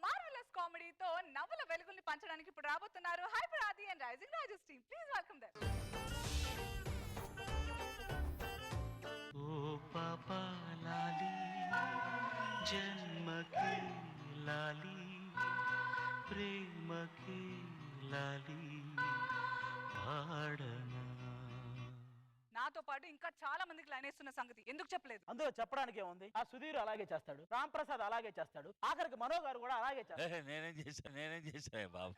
Marvellous కామెడీతో నవ్వుల వెలుగుల్ని పంచడానికి ఇప్పుడు రాబోతున్నారు హైపర్ ఆది అండ్ రైజింగ్ రాజెస్ టీమ్. Please welcome them. ఓ పాపా లాలి జన్మకి లాలి ప్రేమకి లాలి పాడనా. నాతో పాటు ఇంకా చాలా మందికి లైన్ వేస్తున్న సంగతి ఎందుకు చెప్పలేదు? అందులో చెప్పడానికి ఏముంది? ఆ సుధీర్ అలాగే చేస్తాడు, రామ్ ప్రసాద్ అలాగే చేస్తాడు, ఆఖరికి మనో గారు కూడా అలాగే చేస్తాడు. నేనేం చేశా బాబు?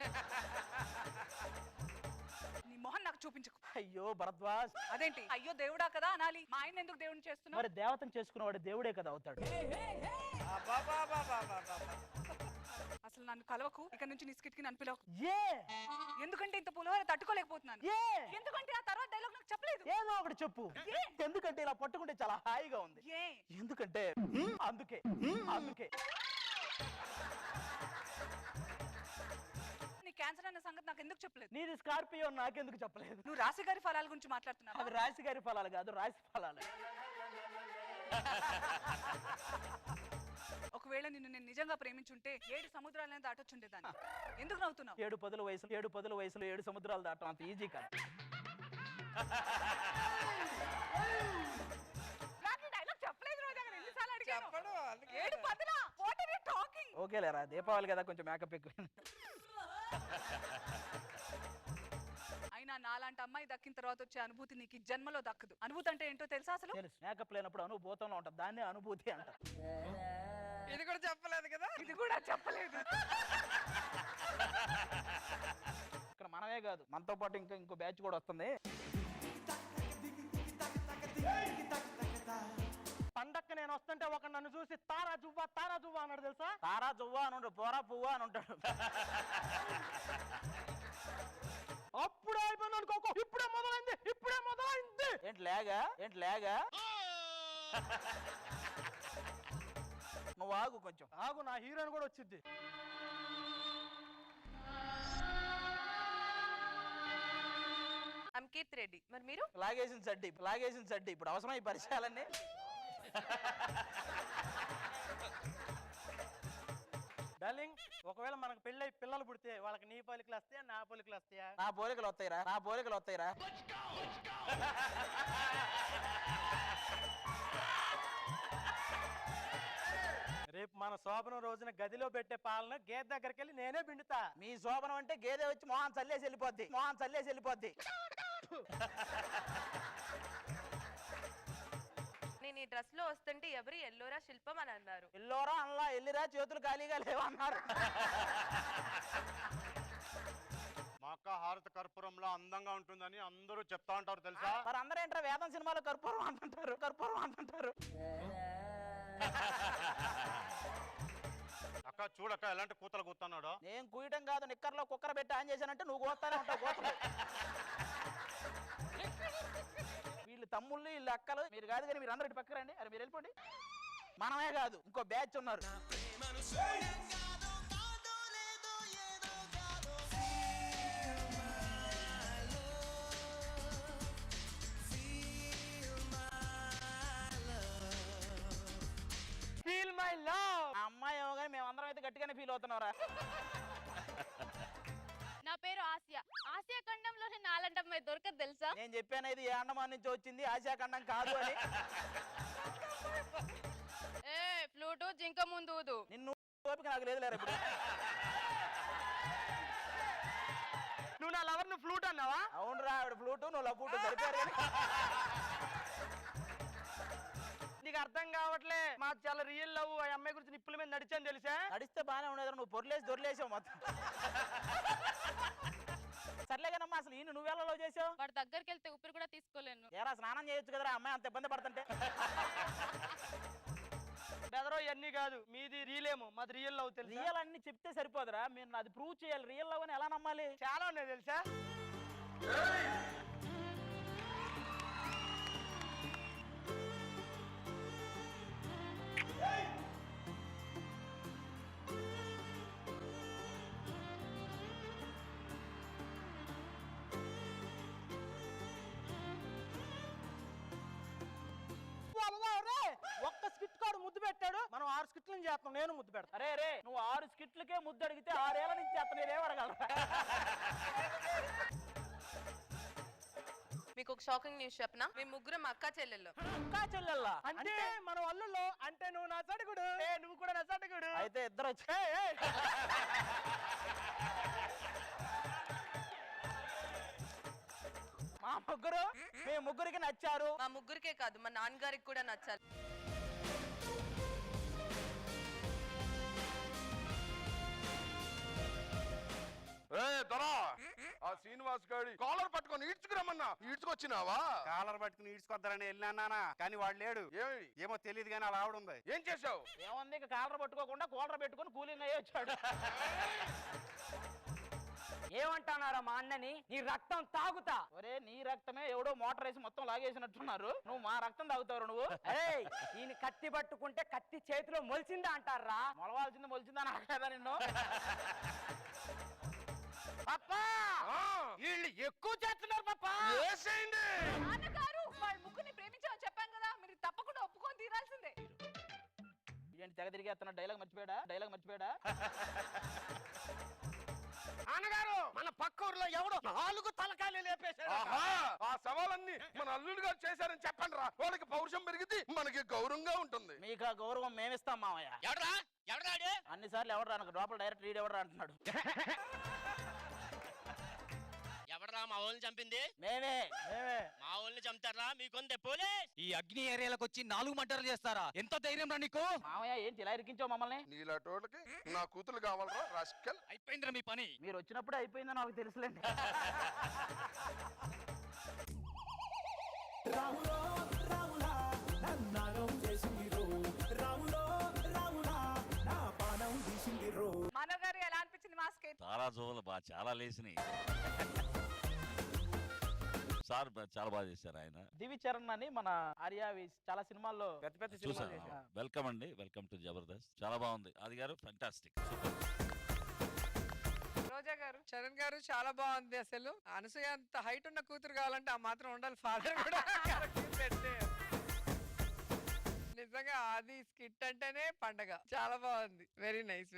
నీ మొహం నాకు చూపించకు. అయ్యో భరద్వాజ్, అదేంటి అయ్యో దేవుడా కదా అనాలి? మా ఆయన ఎందుకు దేవుడిని చేస్తున్నావు? మరి దేవతను చేసుకున్నవాడు దేవుడే కదా అవుతాడు. అసలు నన్ను కలవకు, ఇక్కడ నుంచి నీ స్కిట్ కి నన్ను పిలవకు. ఏ ఎందుకంటే ఇంత పులిహోర తట్టుకోలేకపోతున్నాను. ఏ ఎందుకంటే ఆ తర్వాత డైలాగ్ నాకు చెప్పలేదు. ఏదో ఒకటి చెప్పు. ఎందుకంటే ఇలా పట్టుకుంటే చాలా హాయిగా ఉంది. ఏ ఎందుకంటే అందుకే నీ క్యాన్సర్ అన్న సంగతి నాకు ఎందుకు చెప్పలేదు? నీది స్కార్పియో నాకెందుకు చెప్పలేదు? నువ్వు రాశి గారి ఫలాల గురించి మాట్లాడుతున్నావు. అవి రాశి గారి ఫలాలు కాదు, రాశి ఫలాలు. ఒకవేళ నిన్ను నేను నిజంగా ప్రేమించుంటే 7 సముద్రాలను దాటొచ్చుండేదాన్ని. ఎందుకు నవ్వుతున్నావు? 7 పదుల వయసులో 7 సముద్రాలు దాటం అంత ఈజీ కాదు. డైలాగ్ చెప్పలేదు రోజా, ఎన్నిసార్లు అడిగాను? 7 పదులా? What are you talking? ఓకేలేరా, దీపావళి కదా కొంచెం మేకప్ ఎక్కువ. అయినా నాలాంటి అమ్మాయి దక్కిన తర్వాత వచ్చే అనుభూతి నీకు ఈ జన్మలో దక్కదు. అనుభూతి అంటే ఏంటో తెలుసా అసలు? తెలుసు, మేకప్ లేనప్పుడు అనుభూతంలో ఉంటుంది, దాన్నే అనుభూతి అంట. ఇది కూడా చెప్పలేదు కదా? ఇది కూడా చెప్పలేదు. ఇక్కడ మనమే కాదు, మనతో పాటు ఇంకో బ్యాచ్ కూడా వస్తుంది. పండక్కి నేను వస్తుంటే ఒక నన్ను చూసి తారా జువ్వా అన్నాడు తెలుసా? తారా జువ్వా అని ఉంటాడు, పోరా పువ్వా అని ఉంటాడు. అప్పుడే అయిపోయింది అనుకో, ఇప్పుడే మొదలైంది. ఏంటి లేగా నువ్వు ఆగు, కొంచెం ఆగు, నా హీరోయిన్ కూడా వచ్చింది. కీర్తి రెడ్డి. మరి మీరు? లాగేసిన సడ్డి ఇప్పుడు అవసరం ఈ పరిచయాలన్నీ. డార్లింగ్, ఒకవేళ మనకు పెళ్ళై పిల్లలు పుడితే వాళ్ళకి నీ పోలికలు వస్తాయా, నా పోలికలు వస్తాయా? నా పోలికలు వస్తాయిరా. రేపు మన శోభనం రోజున గదిలో పెట్టే పాలన గేదె దగ్గరికి వెళ్ళి నేనే పిండుతా. మీ శోభనం అంటే గేదె వచ్చి మొహం చల్లేసి వెళ్ళిపోద్ది. నేను ఈ డ్రెస్ లో వస్తుంటే ఎవరు ఎల్లోరా శిల్పం అని అన్నారు. ఎల్లోరా అల్లా, ఎల్లిరా చేతులు ఖాళీగా లేవన్నారు. మా అక్క హారత కర్పూరంలో అందంగా ఉంటుందని అందరూ చెప్తా ఉంటారు తెలుసా? మరి అందరూ ఏంటారు వేదం సినిమాలో కర్పూరం అంటుంటారు. అక్క చూడక్క ఎలాంటి కూతలు కూతున్నాడో. నేను కూయటం కాదు, నిక్కర్లో కుక్కర పెట్టి ఆన్ చేశానంటే నువ్వు కోస్తానే ఉంటావు కోతలు. వీళ్ళు తమ్ముళ్ళు, వీళ్ళు అక్కలు, మీరు కాదు కానీ మీరు అందరూ ఇటు పక్క రండి. అరే మీరు వెళ్ళిపోండి. మనమే కాదు, ఇంకో బ్యాచ్ ఉన్నారు. Feel my love. ఆ అమ్మాయి ఏమో కానీ మేమందరం అయితే గట్టిగానే ఫీల్ అవుతున్నారా. నా పేరు ఆసియా. ఆసియా ఖండంలోనే నాలంటి అమ్మాయి దొరకదు తెలుసా? నేను చెప్పాను ఇది ఏ అండమాన్ నుంచి వచ్చింది, ఆసియా ఖండం కాదు అని. ఏ ఫ్లూటు జింక ముందు ఊదు. నిన్ను ఓపిక నాకు లేదు లేరు ఇప్పుడు. నువ్వు నా లవర్, నువ్వు ఫ్లూట్ అన్నావా? అవునురా, ఆవిడ ఫ్లూటు, నువ్వు లఫూటు సరిపోయారు. నీకు అర్థం కావట్లే, మా చాలా రియల్ లవ్. ఆ అమ్మాయి గురించి నిప్పుల మీద నడిచాను తెలుసా? నడిస్తే బాగానే ఉండేది, నువ్వు పొరలేసి దొరిలేసావు మొత్తం. సర్లేగానమ్మా, అసలు ఈయన నువ్వెలా లవ్ చేసావు? వాడి దగ్గరికి వెళ్తే ఊపిరి కూడా తీసుకోలేను. ఏరా స్నానం చేయొచ్చు కదరా, అమ్మాయి అంత ఇబ్బంది పడుతుంటే. బెదరో ఇవన్నీ కాదు, మీది రియలేమో, మాది రియల్ లవ్ తెలుసు. రియల్ అన్ని చెప్తే సరిపోదురా, మీరు అది ప్రూవ్ చేయాలి. రియల్ లవ్ అని ఎలా నమ్మాలి? చాలా ఉన్నాయి తెలుసా? ఒక్క స్కిట్ కార్డు ముద్దు పెట్టాడు, మనం 6 స్కిట్లు చేస్తాను, నేను ముద్దు పెడతా. అరే రే, నువ్వు 6 స్కిట్లకే ముద్దు అడిగితే 6 ఏళ్ల నుంచి చేస్తాను, నేనేం అడగలరా? మీకు ఒక షాకింగ్ న్యూస్ చెప్పనా? మీ ముగ్గురం అక్క చెల్లెళ్ళు. ఇంకా చెల్లెల్లా అంటే మన అల్లులో అంటే నువ్వు నా సడుగుడు, నువ్వు కూడా నా సడుగుడు. అయితే ఇద్దరు వచ్చి మా ముగ్గురు మీ ముగ్గురికి నచ్చారు. మా ముగ్గురికే కాదు, మా నాన్నగారికి కూడా నచ్చాలి. ఆ శ్రీనివాస్ గారి కాలర్ పట్టుకొని ఈడ్చుకురమ్మన్నా, ఈడ్చుకొచ్చినావా? కాలర్ పట్టుకుని ఈడ్చుకొద్దారని వెళ్ళినానా, కానీ వాడు లేడు. ఏమో తెలియదు కానీ అలా ఆవిడ ఉంది. ఏం చేసావు? ఏముంది, ఇక కాలర్ పట్టుకోకుండా కూలర్ పెట్టుకొని కూలింగ్ అయ్యి వచ్చాడు. ఏమంటున్నారా మా అన్నని? నీ రక్తం తాగుతా. ఒరే, నీ రక్తమే ఎవడో మోటార్ వేసి మొత్తం లాగేసినట్టున్నారు, నువ్వు మా రక్తం తాగుతావు నువ్వు. ఈయన కత్తి పట్టుకుంటే కత్తి చేతిలో మొలిచిందా అంటారా? మొలవాల్సింది మొలిచిందా అనలేదా నిన్ను? వీళ్ళు ఎక్కువ చేస్తున్నారు పాపా. వేసేయండి. నాన్నగారు వాళ్ళ ముగ్గురిని ప్రేమించామని చెప్పాను కదా, మీరు తప్పకుండా ఒప్పుకొని తీరాల్సిందే. ఏంటి తెగ తిరిగేస్తున్నా? డైలాగ్ మర్చిపోయాడా? నాన్నగారు, మన పక్క ఊర్లో ఎవడో 4 తలకాయలు లేపేశాడు. ఆ సవాలన్నీ మన అల్లుడు గారు చేశారని చెప్పండి రా, వాళ్ళకి పౌరుషం పెరిగింది, మనకి గౌరవంగా ఉంటుంది. మీకు ఆ గౌరవం మేమిస్తాం మామయ్య. అన్నిసార్లు ఎవడరా నాకు లోపల డైరెక్ట్ రీడ్ ఎవడరా అంటున్నాడు. ఎవడరా మా వాళ్ళని చంపింది? మేమే. మా వాళ్ళని చంపుతారా? మీకొందే పోలీస్. ఈ అగ్ని ఏరియాలకు వచ్చి 4 మర్డర్లు చేస్తారా? ఎంత ధైర్యం రా నీకు? మామయ్య ఏంటి ఇలా ఇరికించావు మమ్మల్ని? నీలాటోళ్ళకి నా కూతురు కావాలరా రాస్కల్. అయిపోయిందిరా మీ పని. మీరు వచ్చినప్పుడే అయిపోయిందని నాకు తెలుసులేండి. మనోగారు ఎలా అనిపించింది మా స్కెచ్? చాలా జోలు బాగా చాలా లేసినాయి. సార్ చాలా బాగా చేశారు ఆయన. దివి చరణ్ అని మన ఆర్యా చాలా సినిమాల్లో పెద్ద సినిమాలు చూసాను. చేశారు. వెల్కమ్ అండి, వెల్కమ్ టు జబర్దస్త్. చాలా బాగుంది. అది గారు ఫెంటాస్టిక్. రోజా గారు, చరణ్ గారు చాలా బాగుంది. అసలు అనసూయ అంత హైట్ ఉన్న కూతురు కావాలంటే ఆ మాత్రం ఉండాలి. ఫాదర్ కూడా నిజంగా అది స్కిట్ అంటేనే పండగ. చాలా బాగుంది. Very nice.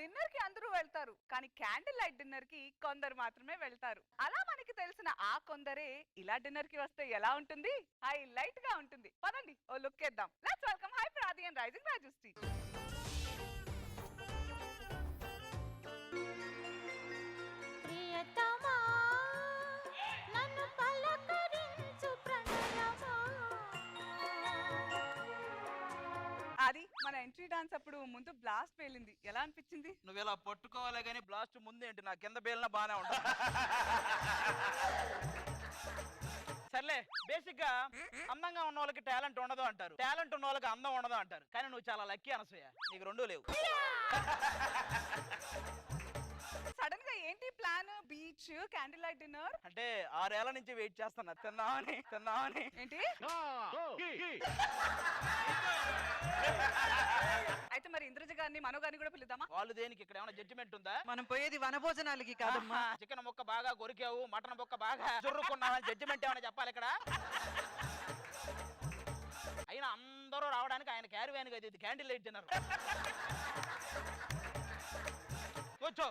డిన్నర్ కి అందరూ వెళ్తారు, కానీ క్యాండిల్ లైట్ డిన్నర్ కి కొందరు మాత్రమే వెళ్తారు. అలా మనకి తెలిసిన ఆ కొందరే ఇలా డిన్నర్ కి వస్తే ఎలా ఉంటుంది? హైలైట్ గా ఉంటుంది. పదండి ఓ లుక్ వేద్దాం. లెట్స్ వెల్కమ్ హై ప్రాది అండ్ రైజింగ్ రాజశ్రీ. అది మన ఎంట్రీ డాన్స్ అప్పుడు ముందు బ్లాస్ట్ పేలింది, ఎలా అనిపించింది? నువ్వు ఇలా పట్టుకోవాలే గానీ బ్లాస్ట్ ముందేంటి? నా కింద బేలినా బానే ఉంటుంది. సర్లే, బేసిక్ గా అందంగా ఉన్న వాళ్ళకి టాలెంట్ ఉండదు అంటారు, టాలెంట్ ఉన్న వాళ్ళకి అందం ఉండదు అంటారు. కానీ నువ్వు చాలా లక్కీ అనసూయ, నీకు రెండూ లేవు. సడన్ గా ఏంటి plan? Beach, candle light dinner అంటే 6 ఏళ్ల నుంచి వెయిట్ చేస్తున్నా తిందామని. ఏంటి? అయితే మరి ఇంద్రజ గారిని, మనో గారిని కూడా పిలుద్దామా? వాళ్ళు దేనికి? ఇక్కడ ఏమైనా జడ్జిమెంట్ ఉందా? మనం పోయేది వనభోజనాలకి కాదమ్మా. చికెన్ ముక్క బాగా కొరికావు, మటన్ ముక్క బాగా జుర్రుకున్నావని జడ్జిమెంట్ ఏమైనా చెప్పాలి ఇక్కడ? అయినా అందరూ రావడానికి ఆయన క్యారీ వ్యాన్ కదా, ఇది క్యాండిల్ లైట్ డిన్నర్. కూర్చో.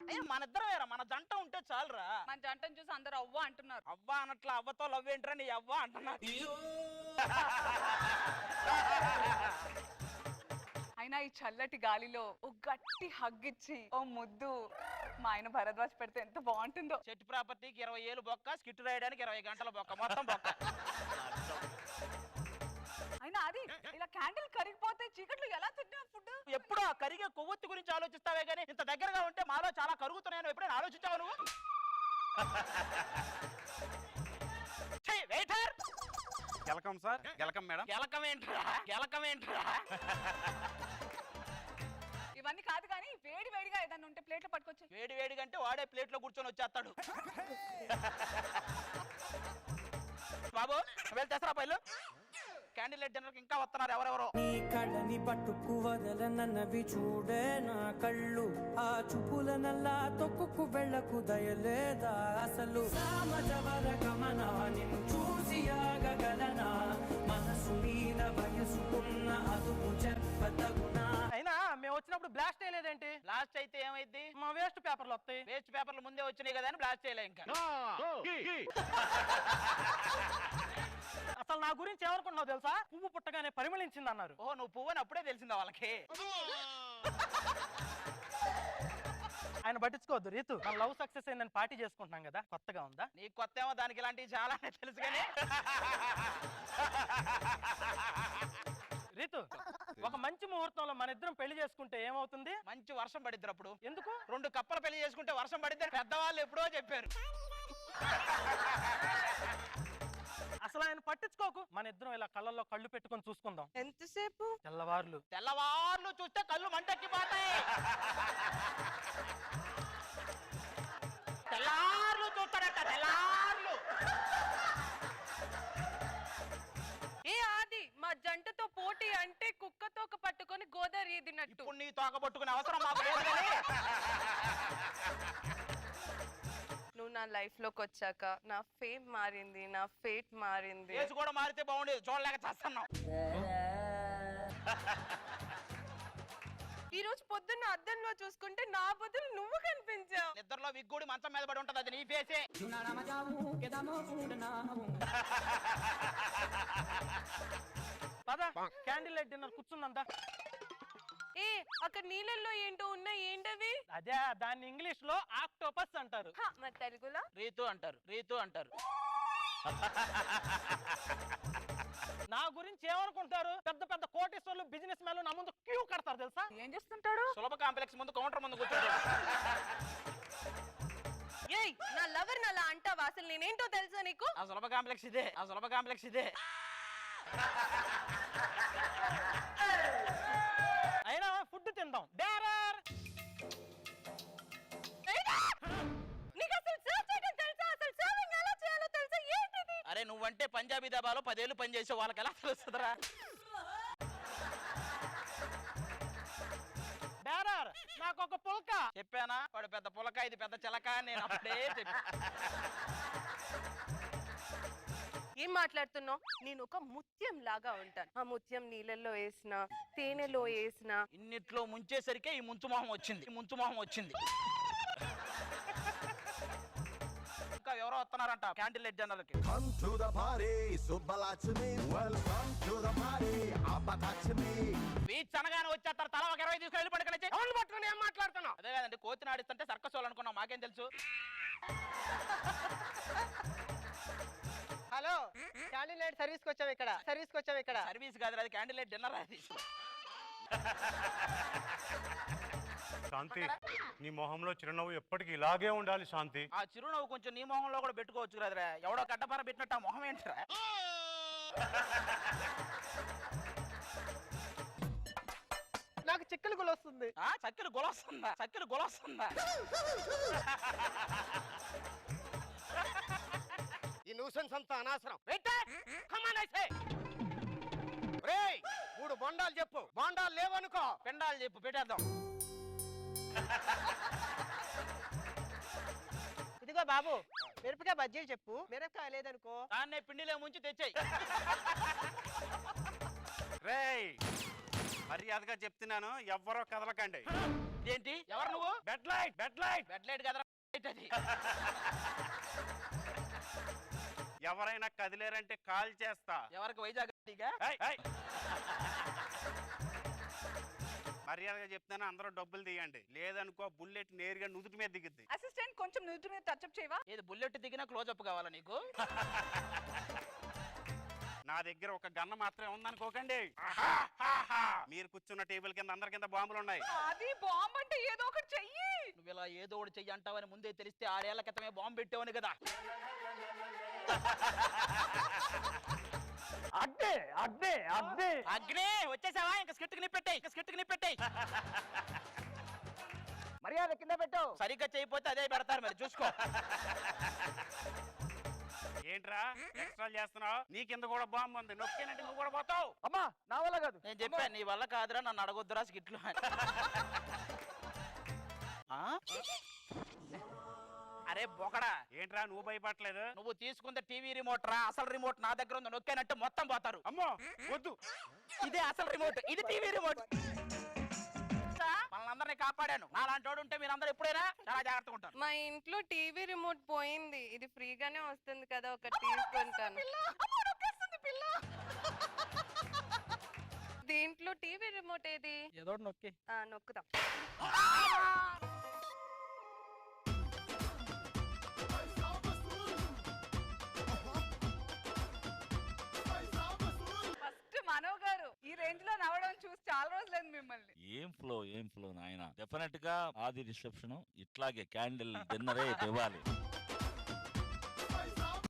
అయ్యా మన ఇద్దరం వేరా, మన జంట ఉంటే చాలురా. మన జంటను చూసి అందరూ అవ్వ అంటున్నారు. అవ్వ అనట్లా, అవ్వతో లవ్ ఏంట్రా నీ అవ్వ అంటున్నారు. అయినా ఈ చల్లటి గాలిలో ఓ గట్టి హగ్ ఇచ్చి ఓ ముద్దు మా ఆయన భరద్వాజ్ పెడితే ఎంత బాగుంటుందో. చెట్టు ప్రాపర్టీకి 20 ఏళ్ళు బొక్క, స్కిట్ రాయడానికి 20 గంటల బొక్క, మొత్తం బొక్క. అయినా అది ఇలా క్యాండిల్ కరిగిపోతే చీకట్లు ఎలా తింటా ఫుడ్? ఎప్పుడు ఆ కరిగే కొవ్వొత్తి గురించి ఆలోచిస్తావే గానీ ఇంత దగ్గరగా ఉంటే మాలో చాలా కరుగుతున్నాయని ఎప్పుడైనా ఆలోచించావు నువ్వు? గెలకం సార్, గెలకం మేడం. గెలకమేంట్రా? ఇవన్నీ కాదు కానీ వేడి వేడిగా ఏదన్నా ఉంటే ప్లేట్లో పట్టుకొచ్చి. వేడి కంటే వాడే ప్లేట్ లో కూర్చొని వచ్చేస్తాడు. బాబు వెళ్తేస్తారా పైలు? క్యాండిల్ లైట్ డిన్నర్ ఇంకా వస్తున్నారు ఎవరెవరో. నీ కళ్ళని పట్టుకు వదలనన్నవి చూడే నా కళ్ళు, ఆ చూపుల నల్లా తొక్కుకు వెళ్ళకు దయలేదా అసలు? సామజవర గమన నిన్ను చూసి ఆగగ పేపర్లు వస్తాయి? వేస్ట్ పేపర్లు ముందే వచ్చినాయి కదా అని బ్లాస్ట్ చేయలే ఇంకా. అసలు నా గురించి ఏమనుకుంటున్నావు తెలుసా? పువ్వు పుట్టగానే పరిమళించింది అన్నారు. ఓ నువ్వు పువ్వు అని అప్పుడే తెలిసిందా వాళ్ళకి? ఆయన పట్టించుకోవద్దు రీతు. మన లవ్ సక్సెస్ అయిందని పార్టీ చేసుకుంటున్నాం కదా, కొత్తగా ఉందా? నీకు కొత్త ఏమో, దానికి ఇలాంటివి చాలా తెలుసు కానీ. రీతు, ఒక మంచి ముహూర్తంలో మన ఇద్దరం పెళ్లి చేసుకుంటే ఏమవుతుంది? మంచి వర్షం పడిద్ది. అప్పుడు ఎందుకు? 2 కప్పల పెళ్లి చేసుకుంటే వర్షం పడిద్ది అని పెద్దవాళ్ళు ఎప్పుడో చెప్పారు. అసలు ఆయన పట్టించుకోకు. మన ఇద్దరం ఇలా కళ్ళల్లో కళ్ళు పెట్టుకొని చూసుకుందాం. ఎంతసేపు? తెల్లవార్లు తెల్లవార్లు చూస్తే కళ్ళు మంటెక్కిపోతాయి. తెల్లార్లు చూస్తాడట, తెల్లార్లు. ఏ ఆది, మా జంటతో పోటీ అంటే కుక్కతో పట్టుకొని గోదావరి ఈదినట్టు. ఇప్పుడు నీ తోక పట్టుకునే అవసరం మాకు లేదు కానీ. నువ్వు నా లైఫ్ లోకి వచ్చాక నా ఫేమ్ మారింది, నా ఫేట్ మారింది. ఫేస్ కూడా మారితే బాగుండేది, చూడలేక చేస్తున్నావు. ఈ రోజు పొద్దున్న అద్దంలో చూసుకుంటే నా బదులు నువ్వు కనిపించావు. నిద్రలో విగ్గుడి మంచం మీద పడి ఉంటది, అది నీ ఫేసే. పద, క్యాండిల్ లైట్ డిన్నర్ కూర్చుందంతా. ఏ అక్కడ నీళ్ళల్లో ఏంటో ఉన్నాయి, ఏంటవి? అదే, దాన్ని ఇంగ్లీష్ లో ఆక్టోపస్ అంటారు. మరి తెలుగులో రీతు అంటారు. రీతు అంటారు. నా గురించి ఏమనుకుంటారు? పెద్ద పెద్ద కోటేశ్వర్లు, బిజినెస్ మ్యాన్లు నా ముందు క్యూ కడతారు తెలుసా? ఏం చేస్తుంటాడు? సులభ కాంప్లెక్స్ ముందు, కౌంటర్ ముందు కూర్చోడు. ఏయ్, నా లవర్ నలా అంటావా? అసలు నేనేంటో తెలుసా నీకు? ఆ సులభ కాంప్లెక్స్ ఇదే, ఆ సులభ కాంప్లెక్స్ ఇదే. అయినా ఫుడ్ తిందాం. డేరర్, నీకు అసలు సర్వ్ చేయడం తెలుసా? అసలు సర్వింగ్ ఎలా చేయాలో తెలుసా? ఏంటిది? అరే నువ్వంటే పంజాబీ దాబాలో 10 ఏళ్ళు పని చేసే వాళ్ళకి ఎలా తెలుస్తుందిరా? బేరర్, నాకు ఒక పుల్క. చెప్పానా వాడు పెద్ద పులక, ఇది పెద్ద చిలక. నేను అప్పుడే చెప్పా. ఏం మాట్లాడుతున్నావు? నేను ఒక ముత్యం లాగా ఉంటాను. ఆ ముత్యం నీళ్ళల్లో వేసిన, తేనెలో వేసిన, ఇన్నిట్లో ముంచేసరికే ఈ ముంచు మొహం వచ్చింది, ఈ ముంచు మొహం వచ్చింది. ఇంకా ఎవరో వస్తున్నారంట క్యాండిల్ లైట్ జనరల్ కి. Come to the party, Subbalaxmi. Welcome to the party, Abbalaxmi. Beach అనగానే వచ్చేస్తారు, తల ఒక 20 తీసుకొని వెళ్ళి పడుకొని ఎవరు పట్టుకుని ఏం మాట్లాడుతున్నావు? అదే కదండి, కోతిని ఆడిస్తుంటే సర్కస్ వాళ్ళు అనుకున్నాం, మాకేం తెలుసు. హలో, క్యాండిల్ లైట్ సర్వీస్ కి వచ్చాం ఇక్కడ. సర్వీస్ కాదు, అది క్యాండిల్ లైట్ డిన్నర్. అది శాంతి, నీ మొహంలో చిరునవ్వు ఎప్పటికీ ఇలాగే ఉండాలి శాంతి. ఆ చిరునవ్వు కొంచెం నీ మొహంలో కూడా పెట్టుకోవచ్చు కదరా. ఎవడో కట్టపార పెట్టినట్టు ఆ మొహం ఏంటరా? నాకు చిక్కలు గులొస్తుంది. చక్కెర గొలొస్తుందా? చక్కెర గొలొస్తుందా? ఈ న్యూసెన్స్ అంతా అనవసరం. రేయ్, 3 బొండాలు చెప్పు. బొండాలు లేవనుకో, పిండాలు చెప్పు, పెట్టేద్దాం. ఇదిగో బాబు, మిరపకాయ బజ్జీలు చెప్పు. మిరపకాయ లేదనుకో, దాన్నే పిండిలో ముంచి తెచ్చాయి. రేయ్, మర్యాదగా చెప్తున్నాను, ఎవ్వరో కదలకండి. ఏంటి? ఎవరు నువ్వు? Bed light, bed light. Bed light కదరా, లైట్ అది. ఎవరైనా కదిలేరంటే కాల్ చేస్తా. ఎవరికి? వైజాగ్. ఏయ్, ఏయ్. మర్యాదగా చెప్తాను, అందరూ డబ్బులు తీయండి, లేదనుకో బుల్లెట్ నేరుగా నుదుటి మీద దిగుద్ది. అసిస్టెంట్, కొంచెం నుదుటి మీద టచ్అప్ చేయవా? ఏది బుల్లెట్ దిగినా క్లోజప్ కావాలా నీకు? నా దగ్గర ఒక గన్న మాత్రమే ఉందనుకోకండి. మీరు కూర్చున్న టేబుల్ కింద అందరి కింద బాంబులు ఉన్నాయి. అది బాంబు అంటే ఏదో ఒకటి చెయ్యి. నువ్వు ఇలా ఏదో ఒకటి చెయ్యి అంటావని ముందే తెలిస్తే 6 ఏళ్ల క్రితమే బాంబు పెట్టావని కదా. అగ్నే అగ్నే అగ్నే అగ్నే వచ్చేసావా? ఇంకా స్కిట్కి నిప్పెట్టాయి, ఇంకా స్కిట్కి నిప్పెట్టాయి. మర్యాద కింద పెట్టు. సరిగ్గా చేయకపోతే అదే పెడతారు, మరి చూసుకో. ఏంట్రా ఎక్స్ట్రా చేస్తున్నావు? నీ కింద కూడా బాంబు ఉంది, నొక్కేనంటే నువ్వు కూడా పోతావు. అమ్మా, నా వల్ల కాదు. నేను చెప్పాను నీ వల్ల కాదురా, నన్ను అడగొద్దురా స్కిట్లు. అరే బొకడా, ఏంట్రా నువ్వు భయపడలేదు? నువ్వు తీసుకుంటే టీవీ రిమోట్ రా, అసలు రిమోట్ నా దగ్గర ఉంది, నొక్కేనంటే మొత్తం పోతారు. అమ్మో వద్దు, ఇదే అసలు రిమోట్, ఇది టీవీ రిమోట్. మనందరినీ కాపాడాను. నాలాంటి వాడు ఉంటే మీరందరూ ఎప్పుడైనా చాలా జాగ్రత్తగా ఉంటారు. మా ఇంట్లో టీవీ రిమోట్ పోయింది. ఇది ఫ్రీగానే వస్తుంది కదా, ఒకటి తీసుకుంటాను. దీంట్లో టీవీ రిమోట్ ఏది? ఏదో నొక్కి నొక్కుదాం. ఫస్ట్ మనో గారు ఈ రేంజ్ లో నవ్వడం చూసి చాలా రోజులైంది మిమ్మల్ని. ఏం ఫ్లో నాయన. డెఫినెట్ గా ఆది రిసెప్షన్ ఇట్లాగే క్యాండిల్ డిన్నరే ఇవ్వాలి.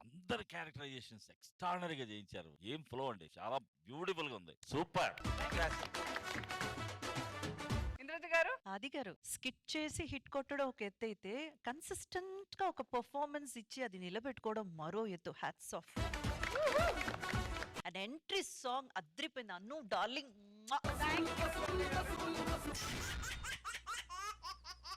అందరి క్యారెక్టరైజేషన్స్ ఎక్స్ట్రాడినరీగా చేయించారు. ఏం ఫ్లో అండి, చాలా బ్యూటిఫుల్ గా ఉంది. సూపర్. ఇంద్రజ గారు. ఆది గారు స్కిట్ చేసి హిట్ కొట్టడం ఒక ఎత్తు అయితే కన్సిస్టెంట్ గా ఒక పర్ఫార్మెన్స్ ఇచ్చి అది నిలబెట్టుకోవడం మరో ఎత్తు. Hats off. And entry song అద్రిపోయింది. Annu darling.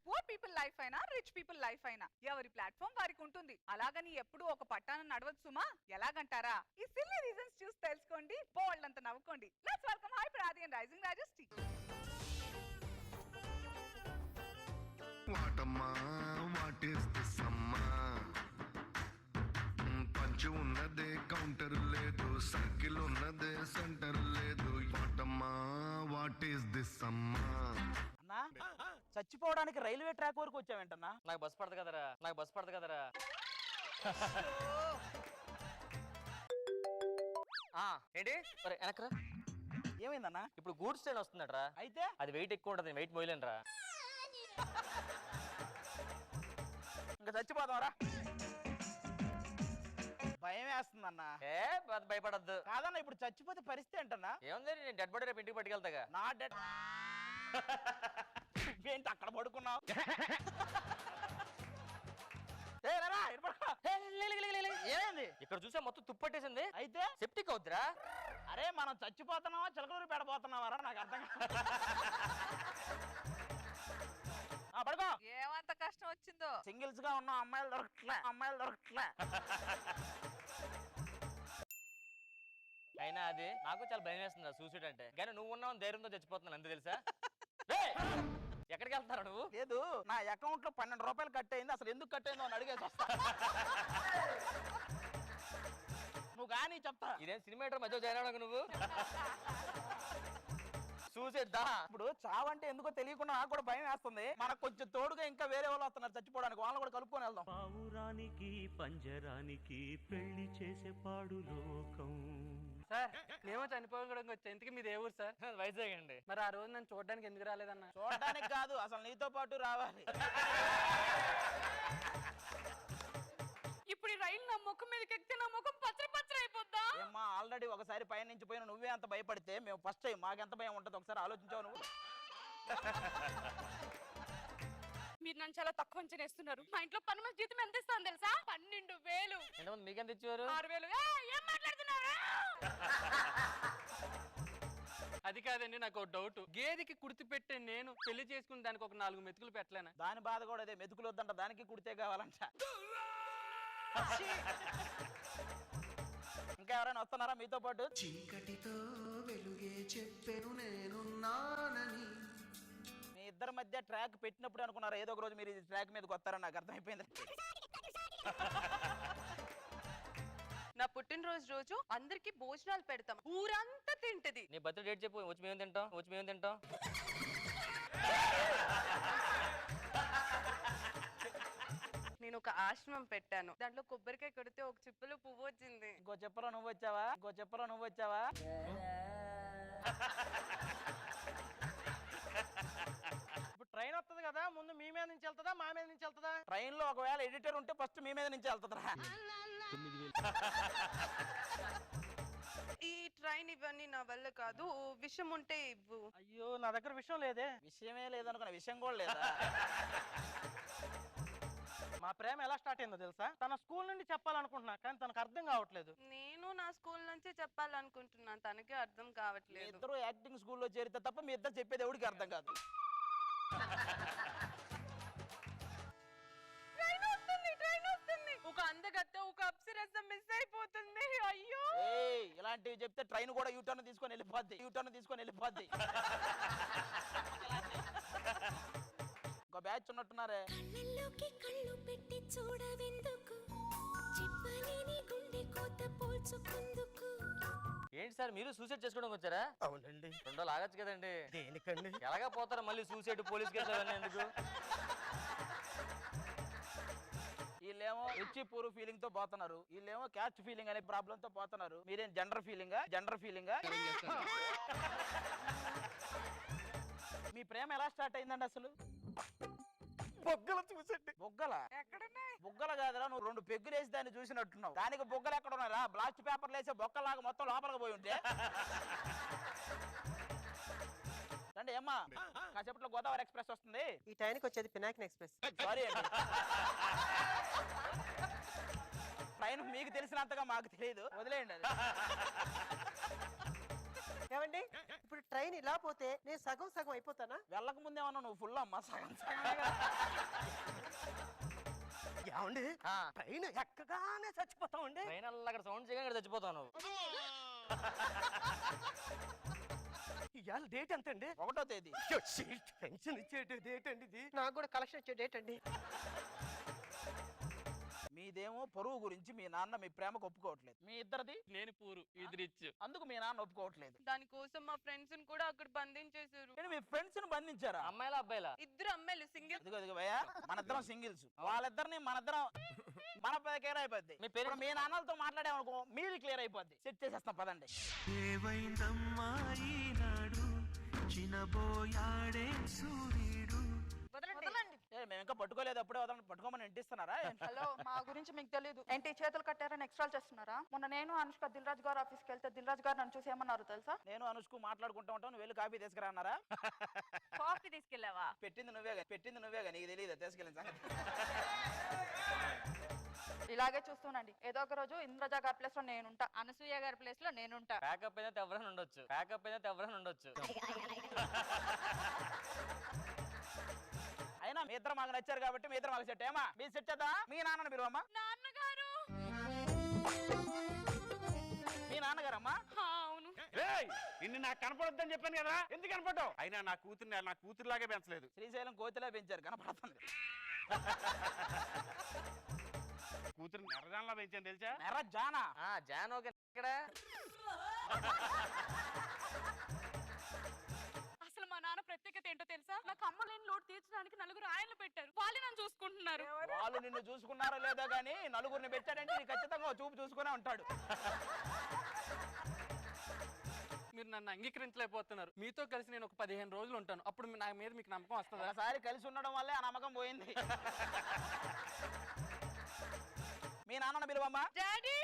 Poor people life అయినా రిచ్ పీపుల్ లైఫ్ అయినా ఎవరి ప్లాట్ఫామ్ వారికి ఉంటుంది. అలాగని ఎప్పుడు ఒక పట్టాన నడవచ్చు సుమా. ఎలాగంటారా? ఈ సిల్లీ రీజన్స్ చూసి తెలుసుకోండి, బోల్డ్ అంత నవ్వుకోండి. Let's welcome hyper Aadi and rising రాజెస్ టీ. వాటమ్మా వాట్ ఈస్ దిస్ అమ్మా? పంచు ఉన్నదే కౌంటర్ లేదు, సర్కిల్ ఉన్నదే సెంటర్ లేదు. వాటమ్మా వాట్ ఈస్ దిస్ అమ్మా? అన్నా చచ్చిపోవడానికి రైల్వే ట్రాక్ వరకు వచ్చావేంటన్నా? నాకు బస్ పడదు కదరా. ఏంటి వెనకరా? ఏమైందన్నా? ఇప్పుడు గూడ్స్ ట్రైన్ వస్తుందట్రా. అయితే అది వెయిట్ ఎక్కువ ఉంటుంది, వెయిట్ మోయలేనురా. ఇంకా చచ్చిపోదాంరా. భయం వేస్తుందన్నా. భయపడద్దు కాదన్నా, ఇప్పుడు చచ్చిపోతే పరిస్థితి ఏంటన్నా? ఏముంది, నేను డెడ్ బాడీ రేపు ఇంటికి పట్టుకెళ్తాగా. నా డెడ్ ఏంటి అక్కడ పడుకున్నావు? ఏమైంది? ఇక్కడ చూసా మొత్తం తుప్పట్టేసింది. అయితే సెప్టిక్ అవుద్దిరా. అరే మనం చచ్చిపోతున్నావా చిలకలూరు పెడబోతున్నావారా? నాకు అర్థం పడుకో. ఏమంత కష్టం వచ్చిందో. సింగిల్స్ గా ఉన్నాం, అమ్మాయిలు దొరకట్లే. అయినా అది నాకు చాలా భయం వేస్తుంది సూసైడ్ అంటే. కానీ నువ్వు ఉన్నావు ధైర్యంతో చచ్చిపోతున్నాను అంతే తెలుసా. ఎక్కడికి వెళ్తారా నువ్వు? లేదు, నా అకౌంట్ లో 12 రూపాయలు కట్ అయింది. అసలు ఎందుకు కట్ అయిందో అని అడిగేసి వస్తా. నువ్వు కానీ చెప్తా. ఇదేం సినిమా మధ్య జాయిన్ అవడానికి నువ్వు సూసైడ్ దా. ఇప్పుడు చావంటే ఎందుకో తెలియకుండా నాకు కూడా భయం వేస్తుంది. మనకు కొంచెం తోడుగా ఇంకా వేరే వాళ్ళు వస్తున్నారు చచ్చిపోవడానికి, వాళ్ళని కూడా కలుపుకొని వెళ్దాం. పావురానికి పంజరానికి పెళ్లి చేసే పాడు లోకం. సార్ మేము చనిపోవడానికి వచ్చా. ఇంతకీ మీది ఏ ఊరు సార్? వైజాగ్ అండి. మరి ఆ రోజు నన్ను చూడడానికి ఎందుకు రాలేదన్నా? చూడడానికి కాదు, అసలు నీతో పాటు రావాలి. ఇప్పుడు ఈ రైలు నా ముఖం మీదకి ఎక్కితే నా ముఖం పచ్చడి అయిపోద్దా? ఏమ్మా, ఆల్రెడీ ఒకసారి పైన నుంచి పోయిన నువ్వే అంత భయపడితే మేము ఫస్ట్ టైం మాకెంత భయం ఉంటుంది ఒకసారి ఆలోచించావు నువ్వు? మీరు నన్ను చాలా తక్కువ అంచనేస్తున్నారు. మా ఇంట్లో పని మంది జీతం ఎంత ఇస్తాను తెలుసా? 12,000. ఎంతమంది మీకెంత ఇచ్చేవారు? 6,000. ఏం మాట్లాడుతున్నారు? అది కాదండి, నాకు ఒక డౌట్. గేదెకి కుర్తి పెట్టే నేను పెళ్లి చేసుకుని దానికి ఒక 4 మెతుకులు పెట్టలేనా? దాని బాధ కూడా అదే, మెతుకులు వద్దంట, దానికి కుడితే కావాలంట. ఇంకా ఎవరైనా వస్తున్నారా మీతో పాటు? చీకటితో వెలుగే చెప్పెను నేనున్నానని. మీ ఇద్దరి మధ్య ట్రాక్ పెట్టినప్పుడు అనుకున్నారా ఏదో ఒక రోజు మీరు ట్రాక్ మీదకి వస్తారని? నాకు అర్థమైపోయింది. నా పుట్టినరోజు రోజు అందరికి భోజనాలు పెడతాం, ఊరంతా తింటది. నీ బర్త్డే డేట్ చెప్పు, వచ్చి మేము తింటాం. నేను ఒక ఆశ్రమం పెట్టాను. దాంట్లో కొబ్బరికాయ కొడితే ఒక చిప్పలో పువ్వు వచ్చింది. ఇంకో చెప్పలో నువ్వు వచ్చావా? ఇప్పుడు ట్రైన్ వస్తుంది కదా, ముందు మీ మీద నుంచి వెళ్తుందా మా మీద నుంచి వెళ్తుందా? ట్రైన్ లో ఒకవేళ ఎడిటర్ ఉంటే ఫస్ట్ మీ మీద నుంచి వెళ్తుందా? ఈ ట్రైన్ ఇవన్నీ నా వల్ల కాదు, విషయం ఉంటే ఇవ్వు. అయ్యో నా దగ్గర విషయం లేదే. విషయమే లేదనుకున్న విషయం కూడా లేదా? మా ప్రేమ ఎలా స్టార్ట్ అయిందో తెలుసా? తన స్కూల్ నుండి చెప్పాలనుకుంటున్నా కానీ తనకు అర్థం కావట్లేదు. నేను నా స్కూల్ నుంచి చెప్పాలనుకుంటున్నాను, తనకే అర్థం కావట్లేదు. ఇద్దరు యాక్టింగ్ స్కూల్లో చేరితే తప్ప మీ ఇద్దరు చెప్పేది ఎవరికి అర్థం కాదు. ఒక అందగత్తె ఒక అప్సరస మిస్ అయిపోతుంది. అయ్యో, ఇలాంటివి చెప్తే ట్రైన్ కూడా యూటర్న్ తీసుకొని వెళ్ళిపోద్ది. బ్యాచ్ ఉన్నట్టున్నారే. కళ్ళల్లోకి కళ్ళు పెట్టి చూడవెందుకు, చెప్పలేని గుండె కోత పోల్చుకుందుకు. ఏంటి సార్ మీరు సూసైడ్ చేసుకోవడం వచ్చారా? అవునండి. 2 రోజులు ఆగచ్చు కదండి. దేనికండి? ఎలాగా పోతారు మళ్ళీ సూసైడ్ పోలీస్ కేసులు అవన్నీ ఎందుకు? వీళ్ళేమో రిచ్ పూర్ ఫీలింగ్ తో పోతున్నారు, వీళ్ళేమో క్యాస్ట్ ఫీలింగ్ అనే ప్రాబ్లం తో పోతున్నారు. మీరేం జెండర్ ఫీలింగా? మీ ప్రేమ ఎలా స్టార్ట్ అయిందండి అసలు? బొగ్గలు చూసండి. బొగ్గల ఎక్కడున్నాయి? బొగ్గల కాదురా, నువ్వు 2 పెగ్గులు వేసి దాన్ని చూసినట్టున్నావు. దానికి బొగ్గలు ఎక్కడ ఉన్నారా? బ్లాస్ట్ పేపర్లు వేసే బొక్కలాగా మొత్తం లోపలికి పోయి ఉంటే. అంటే ఏమ్మా కాసేపట్లో గోదావరి ఎక్స్ప్రెస్ వస్తుంది. ఈ టైంకి వచ్చేది పినాకిన్ ఎక్స్ప్రెస్. సారీ అండి, ట్రైన్ మీకు తెలిసినంతగా మాకు తెలియదు, వదిలేయండి అది. ఏమండి ఇప్పుడు ట్రైన్ ఇలా పోతే నేను సగం సగం అయిపోతానా? వెళ్ళక ముందేమన్నా నువ్వు ఫుల్ అమ్మా, సగం ఏమండి ట్రైన్ ఎక్కగానే చచ్చిపోతామండి. ట్రైన్ అక్కడ సౌండ్ చేయగా ఇక్కడ చచ్చిపోతాను. ఇవాళ డేట్ ఎంత అండి? 1వ తేదీ. పెన్షన్ ఇచ్చే డేట్ అండి ఇది. నాకు కూడా కలెక్షన్ వచ్చే డేట్ అండి. మీదేమో పరువు గురించి మీ నాన్న మీ ప్రేమకు ఒప్పుకోవట్లేదు. మీ ఇద్దరిది నేను పూరు ఇది రిచ్. అందుకు మీ నాన్న ఒప్పుకోవట్లేదు. దానికోసం మా ఫ్రెండ్స్ కూడా అక్కడ బంధించేశారు. మీ ఫ్రెండ్స్ ని బంధించారా? అమ్మాయిలా అబ్బాయిలా? 2 అమ్మాయిలు సింగిల్. ఇదిగో భయ్యా, మనిద్దరం సింగిల్స్, వాళ్ళిద్దరిని మనిద్దరం మన క్లియర్ అయిపోద్ది. మీ పేరు మీ నాన్నలతో మాట్లాడామనుకో మీరు క్లియర్ అయిపోద్ది. సెట్ చేసేస్తాం పదండి. ఏవైందమ్మా ఈనాడు చినబోయాడే సూర్యుడు. మేము ఇంకా పట్టుకోలేదు, అప్పుడే వదలండి. పట్టుకోమని ఇంటిస్తున్నారా? హలో, మా గురించి మీకు తెలియదు ఏంటి? చేతులు కట్టారని ఎక్స్ట్రా చేస్తున్నారా? మొన్న నేను అనుష్క దిల్ రాజు గారు ఆఫీస్కి వెళ్తే దిల్ రాజు గారు నన్ను చూసి ఏమన్నారు తెలుసా? నేను అనుష్కు మాట్లాడుకుంటా ఉంటాను, నువ్వు వెళ్ళి కాఫీ తీసుకురా అన్నారా? కాఫీ తీసుకెళ్ళావా? పెట్టింది నువ్వేగా, నీకు తెలియదు తీసుకెళ్ళిన సంగతి. ఇలాగే చూస్తున్నాండి, ఏదో ఒక రోజు ఇంద్రజ గారి ప్లేస్ లో నేనుంటా, అనసూయ గారి ప్లేస్ లో నేనుంటా. ప్యాకప్ అయినా ఎవరైనా ఉండొచ్చు. అయినా మీ ఇద్దరు మాకు నచ్చారు కాబట్టి మీ ఇద్దరు మాకు సెట్. ఏమా మీరు సెట్ చేద్దా? మీ నాన్నని మీరు అమ్మా. నాన్నగారు. మీ నాన్నగారమ్మా? అవును. నిన్ను నాకు కనపడొద్దని చెప్పాను కదా, ఎందుకు కనపడవు? అయినా నా కూతురులాగే పెంచలేదు. శ్రీశైలం కోతిలా పెంచారు, కనపడుతుంది. కూతురు నెరజాన్లా పెంచాను తెలుసా? నెరజానా? జాన్ ఓకే. ఇక్కడ అసలు మా నాన్న ప్రత్యేకత ఏంటో తెలుసా? నాకు అమ్మ లేని లోటు తీర్చడానికి 4 ఆయనలు పెట్టారు, వాళ్ళు నన్ను చూసుకుంటున్నారు. వాళ్ళు నిన్ను చూసుకున్నారో లేదో గానీ నలుగురిని పెట్టాడంటే నీ ఖచ్చితంగా చూపు చూసుకునే ఉంటాడు. మీరు నన్ను అంగీకరించలేకపోతున్నారు. మీతో కలిసి నేను ఒక 15 రోజులు ఉంటాను, అప్పుడు నా మీద మీకు నమ్మకం వస్తుంది. ఒకసారి కలిసి ఉండడం వల్లే ఆ నమ్మకం పోయింది. మీ నాన్న పిలువమ్మా. డాడీ,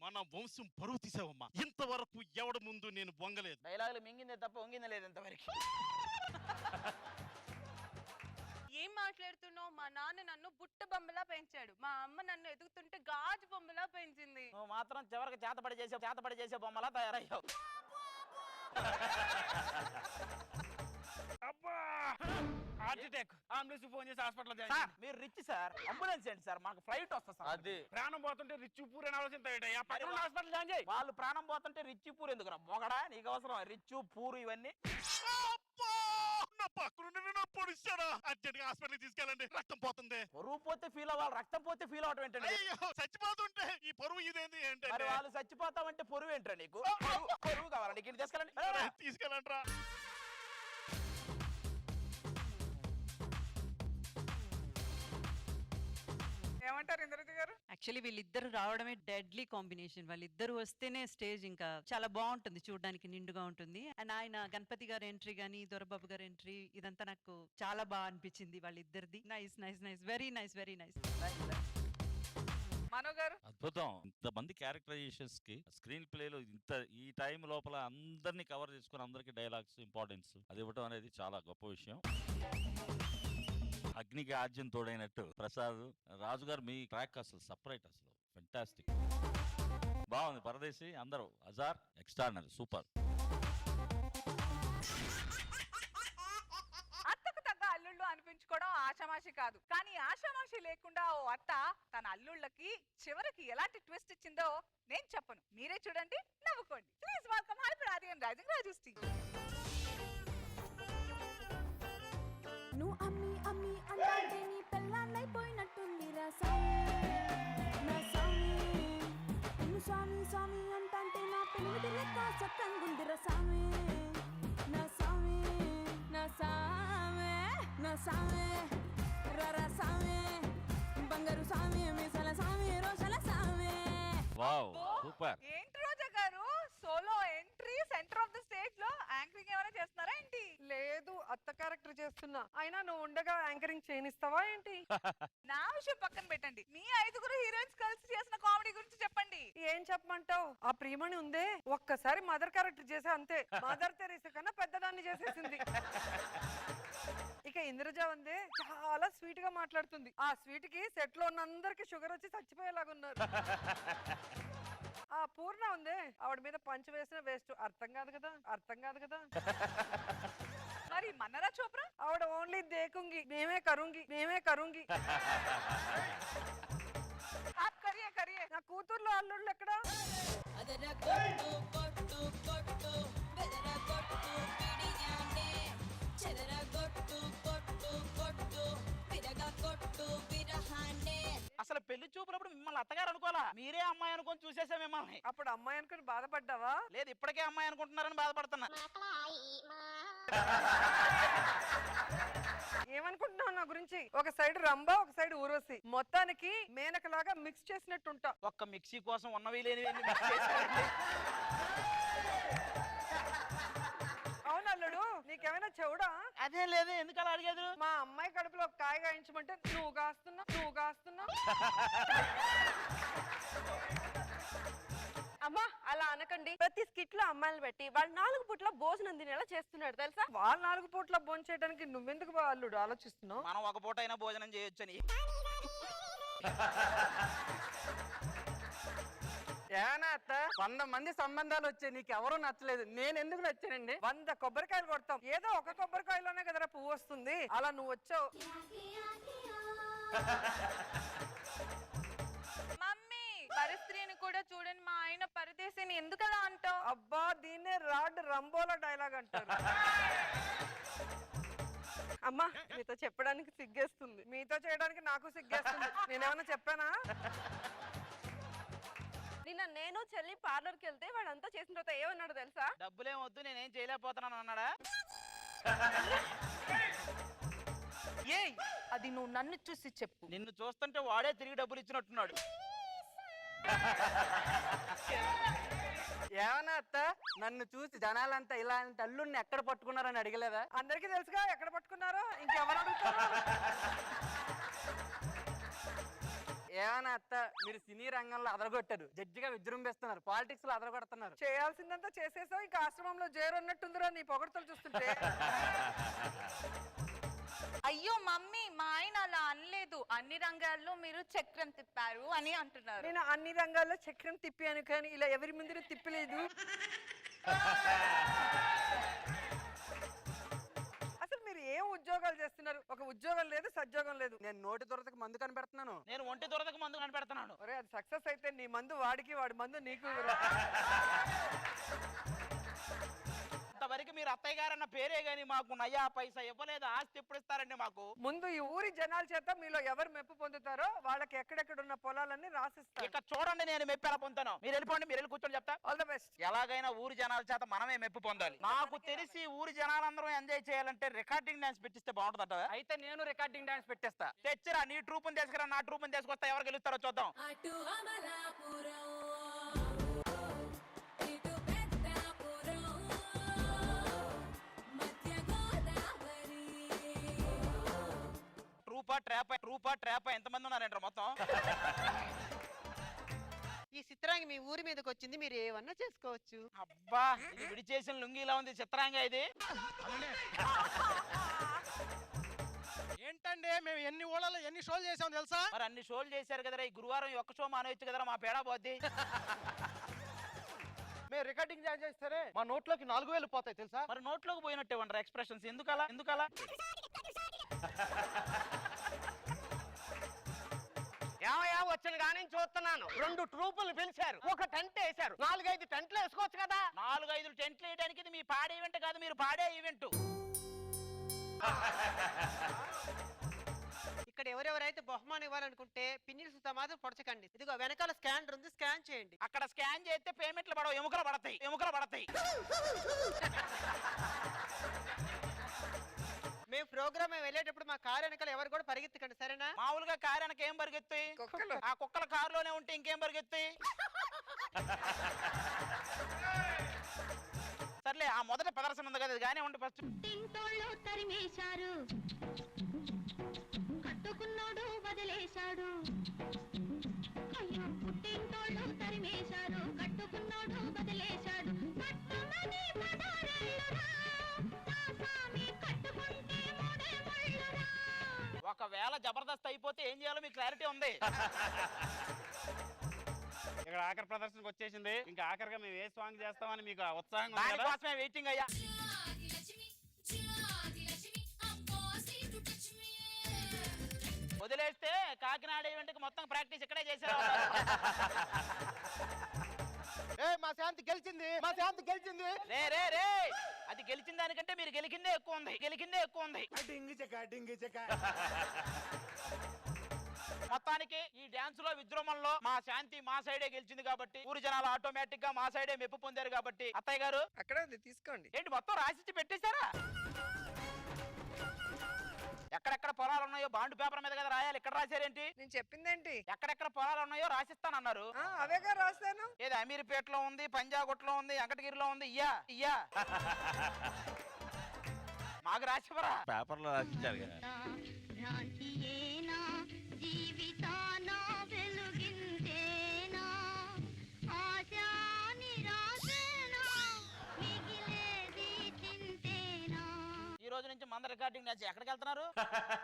మన వంశం పరువు తీసావమ్మా. ఇంతవరకు ఎవడ ముందు నేను బొంగలేదు. డైలాగులు మింగిందే తప్ప వంగిందే లేదు ఇంతవరకు. ఏం మాట్లాడుతున్నావు? మా నాన్న నన్ను బుట్ట బొమ్మలా పెంచాడు, మా అమ్మ నన్ను ఎదుగుతుంటే గాజు బొమ్మలా పెంచింది. నువ్వు మాత్రం చివరికి చేతపడి చేసే బొమ్మలా తయారయ్యావు. అంబులెన్స్ ఫోన్ చేసి హాస్పిటల్ మీరు రిచ్ సార్, అంబులెన్స్ ఏంటి సార్? మాకు ఫ్లైట్ వస్తుంది సార్. అది ప్రాణం పోతుంటే రిచ్ పూర్ అని ఆలోచన హాస్పిటల్ జాయిన్ చేయి. వాళ్ళు ప్రాణం పోతుంటే రిచ్ పూర్ ఎందుకురా? మొగడా నీకు అవసరం రిచ్ పూరు ఇవన్నీ? హాస్పిటల్ తీసుకెళ్ళండి, రక్తం పోతుంది. పరువు పోతే ఫీల్ అవ్వాలి, రక్తం పోతే ఫీల్ అవటం ఏంటండి? చచ్చిపోతుంటే ఈ పరువు ఇదేంది ఏంటి? మరి వాళ్ళు చచ్చిపోతామంటే పొరువు ఏంట్రా నీకు? పొరువు కావాలండి, ఇక్కడ తీసుకెళ్ళండి. తీసుకెళ్ళండి. ఏమంటారు ఇంద్రజ గారు? యాక్చువల్లీ వీళ్ళిద్దరు రావడమే డెడ్లీ కాంబినేషన్. వాళ్ళిద్దరు వస్తేనే స్టేజ్ ఇంకా చాలా బాగుంటుంది, చూడడానికి నిండుగా ఉంటుంది. అండ్ ఆయన గణపతి గారి ఎంట్రీ గానీ, దొరబాబు గారి ఎంట్రీ, ఇదంతా నాకు చాలా బాగా అనిపించింది వాళ్ళిద్దరిది. Nice nice nice, very nice, very nice. Mano garu? అద్భుతం. ఇంతమంది క్యారెక్టరైజేషన్స్ కి స్క్రీన్ ప్లేలో ఈ టైం లోపల అందరినీ కవర్ చేసుకుని అందరికి డైలాగ్స్ ఇంపార్టెన్స్ అది ఇవ్వడం అనేది చాలా గొప్ప విషయం. అగ్నికి ఆజ్యం తోడైనట్టు ప్రసాద్ రాజుగారు మీ ట్రాక్ అసలు సపరేట్, అసలు ఫెంటాస్టిక్, బాగుంది. పరదేశి అందరూ అజార్ ఎక్స్ట్రానరీ, సూపర్. అత్తకు తగ్గ అల్లుళ్ళు అనిపించుకోవడం ఆషామాషి కాదు, కానీ ఆషామాషి లేకుండా ఓ అత్త తన అల్లుళ్ళకి చివరికి ఎలాంటి ట్విస్ట్ ఇచ్చిందో నేను చెప్పను, మీరే చూడండి, నవ్వుకోండి. Please welcome hyper Aadi and rising రాజు. నువ్వు అమ్మి అమ్మి అంటే నీ పెళ్ళాన్నైపోయినట్టుందిరా సామి నా సామి నిన్ను స్వామి స్వామి అంటే నా పెనిమిటి లెక్క చక్కంగుందిరా సామి నా సామి నా సామి నా సామి రరా సామి బంగారు సామి మీసాల సామి రోషాల సామి. Wow super. ఏంటి రోజా గారు solo entry centre of the stage లో యాంకరింగ్ ఏమైనా చేస్తున్నారా ఏంటి? లేదు అత్త క్యారెక్టర్ చేస్తున్నా. అయినా నువ్వు ఉండగా యాంకరింగ్ చేయనిస్తావా ఏంటి? నా విషయం పక్కన పెట్టండి, మీ 5 హీరోయిన్స్ కలిసి చేసిన కామెడీ గురించి చెప్పండి. ఏం చెప్పమంటావు? ఆ ప్రియమణి ఉందే ఒక్కసారి మదర్ క్యారెక్టర్ చేసా అంతే. మదర్ తెరీసా కన్నా పెద్దదాన్ని చేసేసింది. ఇక ఇంద్రజ ఉందే చాలా స్వీట్ గా మాట్లాడుతుంది. ఆ స్వీట్ కి సెట్ లో ఉన్న అందరికి షుగర్ వచ్చి చచ్చిపోయేలాగున్నారు. ఆ పూర్ణ ఉందే ఆవిడ మీద పంచ్ వేసిన వేస్ట్. అర్థం కాదు కదా, అర్థం కాదు కదా. మరి మన్నరా చోప్రా ఆవిడ ఓన్లీ దేకుంగి మేమే కరుంగి మేమే కరుంగి. కరియే కరియే. నా కూతుర్లో అల్లుళ్ళు ఎక్కడ? అసలు పెళ్లి చూపులప్పుడు మిమ్మల్ని అత్తగారు అనుకోవాలా, మీరే అమ్మాయి అనుకొని చూసేసా మిమ్మల్ని. అప్పుడు అమ్మాయి అనుకుని బాధపడ్డావా? లేదు ఇప్పటికే అమ్మాయి అనుకుంటున్నారని బాధపడుతున్నా. ఏమనుకుంటున్నావు నా గురించి? ఒక సైడ్ రంభా ఒక సైడ్ ఊర్వశి, మొత్తానికి మేనకలాగా మిక్స్ చేసినట్టుంటా. ఒక్క మిక్సీ కోసం ఉన్నవి లేనివి మిక్స్ చేశారండి. అవునల్లుడు నీకేమైనా చెవుడా? అదే లేదు, ఎందుకు అలా అడిగేది? మా అమ్మాయి కడుపులో ఒక కాయ గాయించమంటే నువ్వు కాస్తున్నావు నువ్వు కాస్తున్నావు. అమ్మా అలా అనకండి. ప్రతి స్కిట్ లో అమ్మాయిలు పెట్టి వాళ్ళు 4 పూట్ల భోజనం తినేలా చేస్తున్నాడు తెలుసా? వాళ్ళు 4 పూట్ల భోజనం చేయడానికి నువ్వెందుకు అల్లుడు ఆలోచిస్తున్నావు? మనం ఒక పూట అయినా భోజనం చేయొచ్చని. ఏనా అత్త 100 మంది సంబంధాలు వచ్చాయి, నీకు ఎవరు నచ్చలేదు, నేను ఎందుకు నచ్చానండి? 100 కొబ్బరికాయలు కొడతాం, ఏదో ఒక కొబ్బరికాయలోనే కదరా పువ్వు వస్తుంది. అలా నువ్వు వచ్చావు. మమ్మీ పరిస్త్రీని కూడా చూడండి, మా ఆయన పరదేశిని ఎందుకు అలా అంటావు? అబ్బా దీన్నే రాడ్ రంబోలా డైలాగ్ అంటారు. అమ్మా మీతో చెప్పడానికి సిగ్గేస్తుంది. మీతో చేయడానికి నాకు సిగ్గేస్తుంది. నేనేమన్నా చెప్పానా? నిన్న నేను చెల్లి పార్లర్ కి వెళ్తే వాడంతా చేసిన తర్వాత ఏమన్నాడు తెలుసా? డబ్బులేం వద్దు నేనేం చేయలేకపోతున్నాను అన్నాడా? ఏయ్ అది నువ్వు నన్ను చూసి చెప్పు. నిన్ను చూస్తుంటే వాడే తిరిగి డబ్బులు ఇచ్చినట్టున్నాడు. ఏమన్నా అత్త నన్ను చూసి జనాలంతా ఇలాంటి అల్లుడిని ఎక్కడ పట్టుకున్నారని అడగలేదా? అందరికీ తెలుసుగా ఎక్కడ పట్టుకున్నారో, ఇంకెవరు అడుగుతారు? ఏమన్నా అత్త మీరు సినీ రంగంలో అదరగొట్టారు, జడ్జిగా విజృంభిస్తున్నారు, పాలిటిక్స్ లో అదరగొడుతున్నారు. చేయాల్సిందంతా చేసేసావు, ఇంకా ఆశ్రమంలో జైరున్నట్టుందిరా నీ పొగడతలు చూస్తుంటే. అయ్యో మమ్మీ మా ఆయన అలా అనలేదు, అన్ని రంగాల్లో మీరు చక్రం తిప్పారు అని అంటున్నారు. నేను అన్ని రంగాల్లో చక్రం తిప్పాను కానీ ఇలా ఎవరి ముందు తిప్పలేదు. అసలు మీరు ఏం ఉద్యోగాలు చేస్తున్నారు? ఒక ఉద్యోగం లేదు, సద్యోగం లేదు. నేను నోటి దొరతకు మందు కనిపెడుతున్నాను. నేను ఒంటి దొరదకు మందు కనిపెడుతున్నాను. ఒరే అది సక్సెస్ అయితే నీ మందు వాడికి, వాడి మందు నీకు. ఇంతవరకు మీరు అత్తయ్య గారు అన్న పేరే గానీ మాకు నయ్యా పైసా ఇవ్వలేదు. ఆస్తి ఎప్పుడు ఇస్తారండి మాకు? ముందు ఈ ఊరి జనాల చేత మీలో ఎవరు మెప్పు పొందుతారో వాళ్ళకి ఎక్కడెక్కడ ఉన్న పొలాలన్నీ రాసిస్తారు. ఇక చూడండి నేను మెప్పు ఎలా పొందుతాను. మీరు వెళ్ళిపోండి, మీరు వెళ్ళి కూర్చొని చెప్తా. All the best. ఎలాగైనా ఊరి జనాల చేత మనమే మెప్పు పొందాలి. నాకు తెలిసి ఊరి జనాలందరూ ఎంజాయ్ చేయాలంటే రికార్డింగ్ డాన్స్ పెట్టిస్తే బాగుంటుందట. అయితే నేను రికార్డింగ్ డాన్స్ పెట్టేస్తా. తెచ్చిరా, నీ ట్రూపుని తీసుకురా, నా ట్రూపుని తీసుకొస్తా. ఎవరు గెలుస్తారో చూద్దాం. అటు అమలాపురం ట్రూపా ట్రాపా ఎంతమంది ఉన్నారంటారు మొత్తం? ఈ చిత్రాంగి మీ ఊరి మీదకి వచ్చింది, మీరు ఏమన్నా చేసుకోవచ్చు. అబ్బా ఇది విడిచేసిన లుంగిలా ఉంది చిత్రాంగా ఇది. ఏంటండి మేము ఎన్ని ఊళ్ళలో ఎన్ని షోలు చేసాం తెలుసా? మరి అన్ని షోలు చేశారు కదరా, ఈ గురువారం ఈ ఒక్క షో మానేయచ్చు కదరా, మా పేడా పోద్ది. మేము రికార్డింగ్ డాన్స్ చేస్తారే మా నోట్లోకి 4000 పోతాయి తెలుసా? మరి నోట్లోకి పోయినట్టే ఉండరా ఎక్స్ప్రెషన్స్? ఎందుకలా ఎందుకలా? ఏమయ్యా వచ్చిన కానీ చూస్తున్నాను, 2 ట్రూపులు పిలిచారు, ఒక టెంట్ వేశారు, 4-5 టెంట్లు వేసుకోవచ్చు కదా. 4-5 టెంట్లు వేయడానికి ఇది మీ పాడే ఈవెంట్ కాదు, మీరు పాడే ఈవెంట్. ఇక్కడ ఎవరెవరైతే బహుమానం ఇవ్వాలనుకుంటే పిన్నిల సుతా మాత్రం పొడచకండి. ఇదిగో వెనకాల స్కానర్ ఉంది, స్కాన్ చేయండి. అక్కడ స్కాన్ చేస్తే పేమెంట్లు పడవు, ఎముకలు పడతాయి, ఎముకలు పడతాయి. మేము ప్రోగ్రామ్ వెళ్ళేటప్పుడు మా కారు వెనకాల ఎవరు కూడా పరిగెత్తకండి, సరేనా? మామూలుగా కారు వెనక ఏం పరిగెత్తాయి? ఆ కుక్కల కారులోనే ఉంటే ఇంకేం పరిగెత్తాయి? సర్లే, ఆ మొదటి ప్రదర్శన ఉంది కదా, గానే ఉండి ఫస్ట్. తరిమేశారు, కట్టుకున్నాడు వదిలేశాడు. అయ్యో పుట్టింటోళ్ళు తరిమేశారు, కట్టుకున్నాడు వదిలేశాడు. పట్టుమని పదారేళ్ళురా, నా స్వామి కట్టుకుంటే మూడే ముళ్ళురా. ఒకవేళ జబర్దస్త్ అయిపోతే ఏం చేయాలో మీకు క్లారిటీ ఉంది. ఇక్కడ ఆఖరి ప్రదర్శనకు వచ్చేసింది. ఇంకా ఆఖరిగా మేము ఏ సాంగ్ చేస్తామని మీకు ఉత్సాహం ఉంది కదా? దానికోసమే వెయిటింగ్ అయ్యా. వదిలేస్తే కాకినాడ ఈవెంట్కి మొత్తం ప్రాక్టీస్ ఇక్కడే చేశారు. మా శాంతి గెలిచింది, మా శాంతి గెలిచింది. రే రే రే, అది గెలిచిన దానికంటే మీరు గెలికిందే ఎక్కువ ఉంది, గెలికిందే ఎక్కువ ఉంది. మొత్తానికి ఈ డాన్స్ లో విజృంభణలో మా శాంతి మా సైడే గెలిచింది కాబట్టి ఊరి జనాలు ఆటోమేటిక్ గా మా సైడే మెప్పు పొందారు కాబట్టి అత్తయ్య గారు అక్కడే ఉంది, తీసుకోండి. ఏంటి మొత్తం రాసిచ్చి పెట్టేశారా? ఎక్కడెక్కడ పొలాలు ఉన్నాయో బాండ్ పేపర్ మీద కదా రాయాలి, ఇక్కడ రాశారేంటి? నేను చెప్పిందేంటి? ఎక్కడెక్కడ పొలాలు ఉన్నాయో రాసిస్తానన్నారు. అవేగా రాశాను. ఏది అమీర్పేటలో ఉంది, పంజాగుట్లో ఉంది, వెంకటగిరిలో ఉంది. ఇయ్యా ఇయ్యా మాకు రాసివరా? పేపర్లో రాసిచ్చారు కదా. భ్రాంతియేనా జీవితాన వెలుగిందేనా, ఆశా నిరాశేనా, మిగిలేది చింతేనా. ఈ రోజు నుంచి మన రికార్డింగ్ డాన్స్. ఎక్కడికి వెళ్తున్నారు?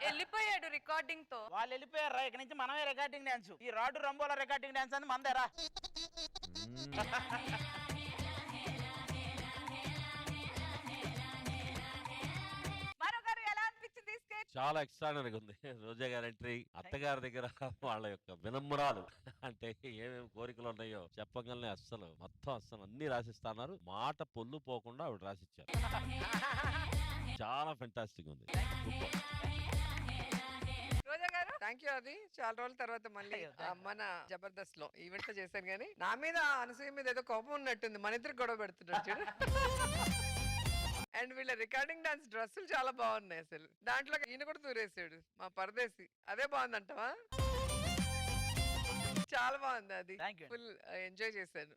వెళ్ళిపోయాడు రికార్డింగ్ తో. వాళ్ళు వెళ్ళిపోయారా? ఇక్కడ నుంచి మనమే రికార్డింగ్ డాన్స్. ఈ రాడు రంబోల రికార్డింగ్ డాన్స్ అని మందేరా. చాలా ఎక్స్ట్రాడనరీగా ఉంది. రోజా గారి ఎంట్రీ, అత్తగారి దగ్గర వాళ్ళ యొక్క వినమ్రాలు, అంటే ఏమేమి కోరికలు ఉన్నాయో చెప్పగలనే అస్సలు అన్ని రాసిస్తున్నారు. మాట పొల్లు పోకుండా ఆవిడ రాసిచ్చారు. చాలా ఫెంటాస్టిక్ ఉంది. రోజా గారు థ్యాంక్ యూ. అది చాలా రోజుల తర్వాత మళ్ళీ మన జబర్దస్త్ లో ఈవెంట్ లో చేశాను, కానీ నా మీద అనసూయ మీద ఏదో కోపం ఉన్నట్టుంది. మన ఇద్దరు గొడవ పెడుతున్నాడు చూడు. అండ్ వీళ్ళ రికార్డింగ్ డాన్స్ డ్రెస్సులు చాలా బాగున్నాయి అసలు. దాంట్లో ఈయన కూడా దూరేసాడు మా పరదేశి. అదే బాగుందంటవా? చాలా బాగుంది అది. ఫుల్ ఎంజాయ్ చేశాను.